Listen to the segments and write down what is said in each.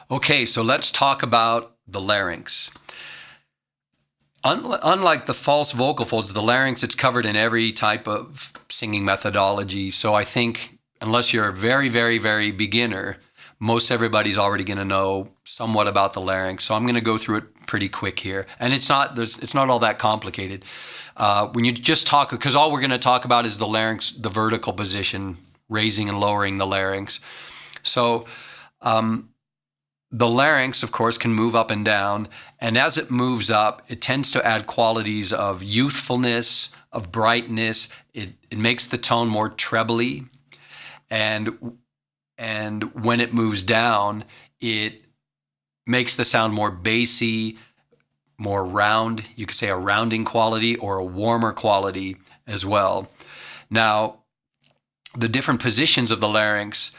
Okay, so let's talk about the larynx. Unlike the false vocal folds, the larynx, it's covered in every type of singing methodology. So I think unless you're a very, very, very beginner, most everybody's already going to know somewhat about the larynx. So I'm going to go through it pretty quick here. And it's not all that complicated. When you just talk, because all we're going to talk about is the larynx, the vertical position, raising and lowering the larynx. So the larynx, of course, can move up and down. And as it moves up, it tends to add qualities of youthfulness, of brightness. It makes the tone more trebly. And when it moves down, it makes the sound more bassy, more round. You could say a rounding quality or a warmer quality as well. Now, the different positions of the larynx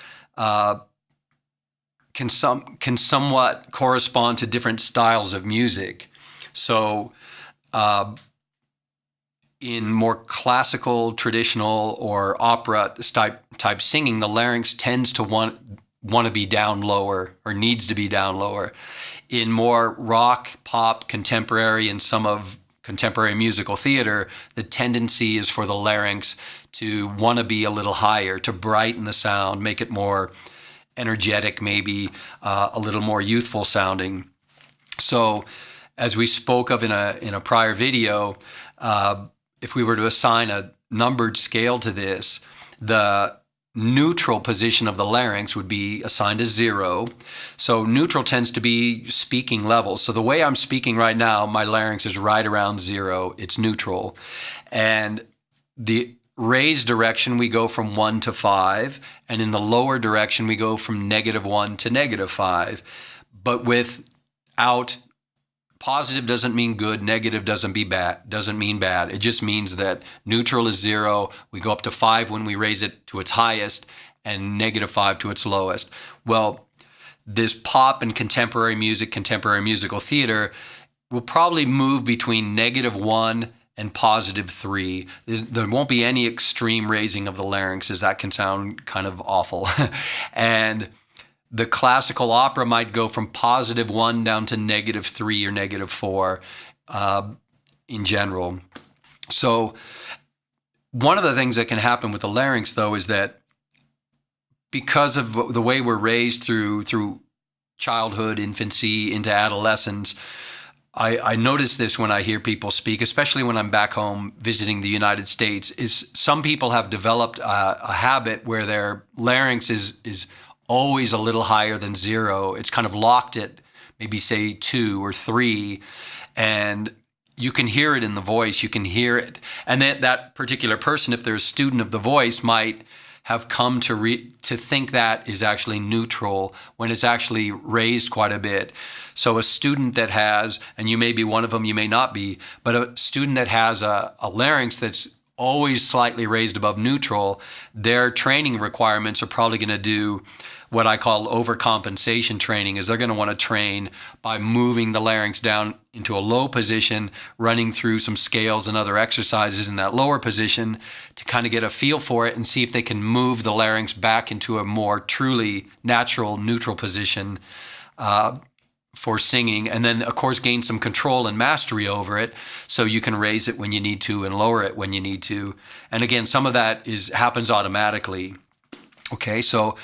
can somewhat correspond to different styles of music. So in more classical, traditional, or opera type singing, the larynx tends to want to be down lower, or needs to be down lower. In more rock, pop, contemporary, and some of contemporary musical theater, the tendency is for the larynx to want to be a little higher, to brighten the sound, make it more energetic, maybe a little more youthful sounding. So as we spoke of in a prior video, if we were to assign a numbered scale to this, the neutral position of the larynx would be assigned as 0. So neutral tends to be speaking levels. So the way I'm speaking right now, my larynx is right around 0. It's neutral. And the raised direction, we go from 1 to 5. And in the lower direction, we go from -1 to -5. But without positive doesn't mean good, negative doesn't mean bad. It just means that neutral is 0. We go up to 5 when we raise it to its highest, and -5 to its lowest. Well, this pop and contemporary music, contemporary musical theater will probably move between -1 and +3. There won't be any extreme raising of the larynx, as that can sound kind of awful. And the classical opera might go from +1 down to -3 or -4 in general. So one of the things that can happen with the larynx, though, is that because of the way we're raised through childhood, infancy, into adolescence, I notice this when I hear people speak, especially when I'm back home visiting the United States, is some people have developed a habit where their larynx is always a little higher than 0. It's kind of locked at maybe say 2 or 3, and you can hear it in the voice. You can hear it. And that particular person, if they're a student of the voice, might have come to think that is actually neutral when it's actually raised quite a bit. So a student that has, and you may be one of them, you may not be, but a student that has a larynx that's always slightly raised above neutral, their training requirements are probably going to do what I call overcompensation training, is they're going to want to train by moving the larynx down into a low position, running through some scales and other exercises in that lower position to kind of get a feel for it and see if they can move the larynx back into a more truly natural neutral position for singing, and then of course gain some control and mastery over it, so you can raise it when you need to and lower it when you need to. And again, some of that happens automatically. Okay, so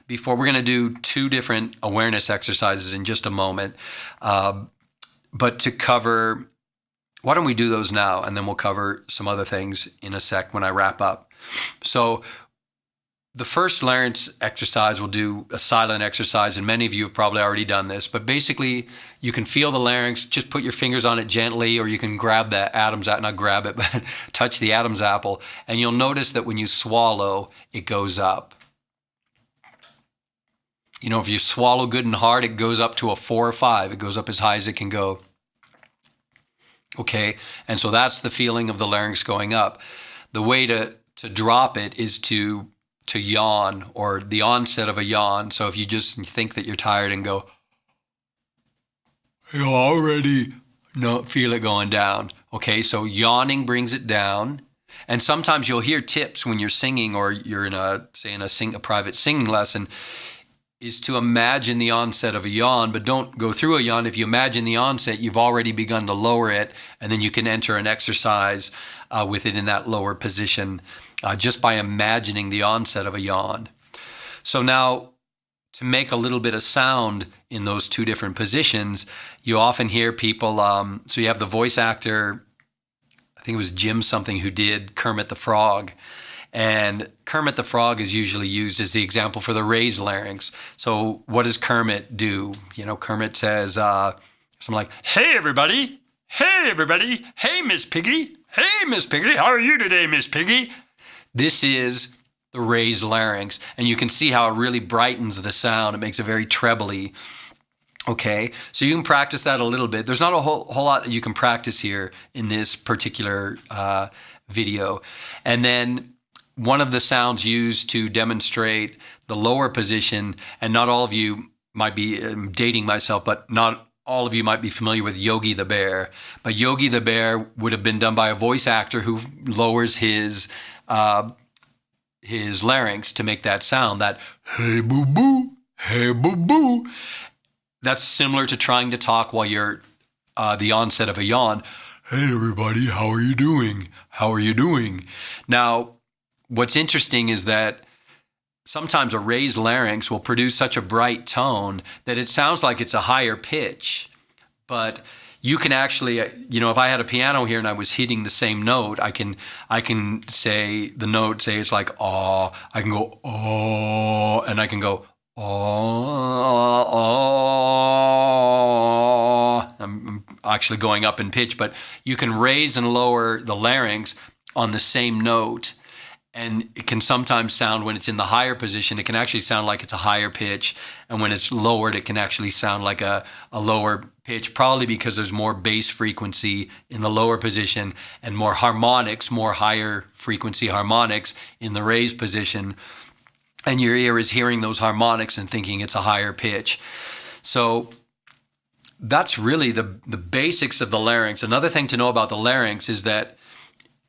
we're going to do 2 different awareness exercises in just a moment, but to cover, why don't we do those now, and then we'll cover some other things in a sec when I wrap up. So the first larynx exercise, we'll do a silent exercise, and many of you have probably already done this, but basically you can feel the larynx, just put your fingers on it gently, or you can grab that Adam's apple, not grab it, but touch the Adam's apple, and you'll notice that when you swallow, it goes up. You know, if you swallow good and hard, it goes up to a 4 or 5. It goes up as high as it can go. Okay, and so that's the feeling of the larynx going up. The way to drop it is to yawn, or the onset of a yawn. So if you just think that you're tired and go, you already feel it going down. Okay, so yawning brings it down. And sometimes you'll hear tips when you're singing, or you're in a private singing lesson. is to imagine the onset of a yawn, but don't go through a yawn. If you imagine the onset, you've already begun to lower it, and then you can enter an exercise with it in that lower position just by imagining the onset of a yawn. So now, to make a little bit of sound in those two different positions, you often hear people, so you have the voice actor, I think it was Jim something who did Kermit the Frog. And Kermit the Frog is usually used as the example for the raised larynx. So what does Kermit do? You know, Kermit says something like, "Hey, everybody. Hey, everybody. Hey, Miss Piggy. Hey, Miss Piggy. How are you today, Miss Piggy?" This is the raised larynx. And you can see how it really brightens the sound. It makes it very trebly. Okay, so you can practice that a little bit. There's not a whole lot that you can practice here in this particular video. And then one of the sounds used to demonstrate the lower position, and not all of you might be dating myself, but not all of you might be familiar with Yogi the Bear. But Yogi the Bear would have been done by a voice actor who lowers his larynx to make that sound, that hey boo boo, hey boo boo. That's similar to trying to talk while you're the onset of a yawn. Hey everybody, how are you doing? How are you doing? Now, what's interesting is that sometimes a raised larynx will produce such a bright tone that it sounds like it's a higher pitch. But you can actually, you know, if I had a piano here and I was hitting the same note, I can say the note, say it's like aw, I can go aw, and I can go aw. I'm actually going up in pitch, but you can raise and lower the larynx on the same note. And it can sometimes sound, when it's in the higher position, it can actually sound like it's a higher pitch. And when it's lowered, it can actually sound like a lower pitch, probably because there's more bass frequency in the lower position and more harmonics, more higher frequency harmonics in the raised position. And your ear is hearing those harmonics and thinking it's a higher pitch. So that's really the basics of the larynx. Another thing to know about the larynx is that,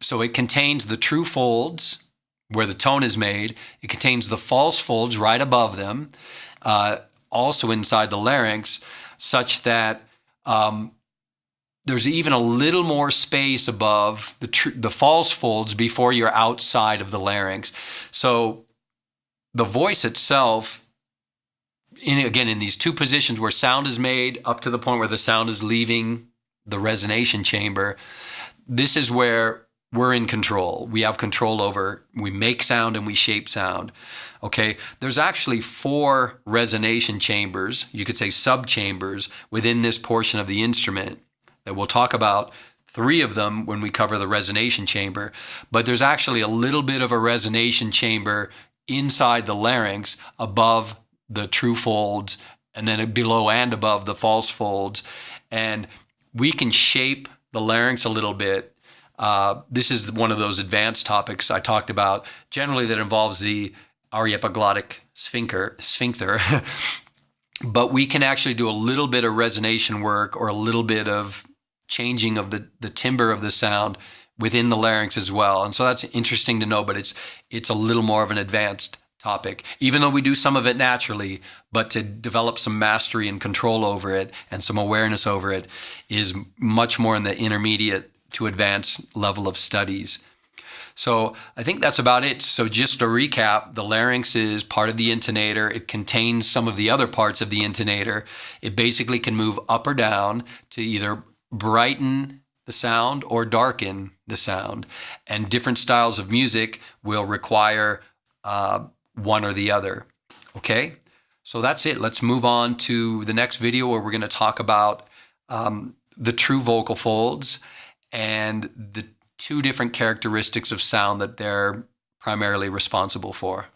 so it contains the true folds, where the tone is made. It contains the false folds right above them, also inside the larynx, such that there's even a little more space above the false folds before you're outside of the larynx. So the voice itself, in these two positions where sound is made up to the point where the sound is leaving the resonation chamber, this is where we're in control. We have control over, we make sound and we shape sound. Okay, there's actually 4 resonation chambers, you could say subchambers, within this portion of the instrument that we'll talk about. 3 of them when we cover the resonation chamber, but there's actually a little bit of a resonation chamber inside the larynx above the true folds, and then below and above the false folds. And we can shape the larynx a little bit. This is one of those advanced topics I talked about, generally that involves the aryepiglottic sphincter. But we can actually do a little bit of resonation work or a little bit of changing of the timbre of the sound within the larynx as well. And so that's interesting to know, but it's a little more of an advanced topic, even though we do some of it naturally, but to develop some mastery and control over it and some awareness over it is much more in the intermediate to advanced level of studies. So I think that's about it. So just to recap, the larynx is part of the intonator. It contains some of the other parts of the intonator. It basically can move up or down to either brighten the sound or darken the sound. And different styles of music will require one or the other. Okay, so that's it. Let's move on to the next video where we're going to talk about the true vocal folds and the 2 different characteristics of sound that they're primarily responsible for.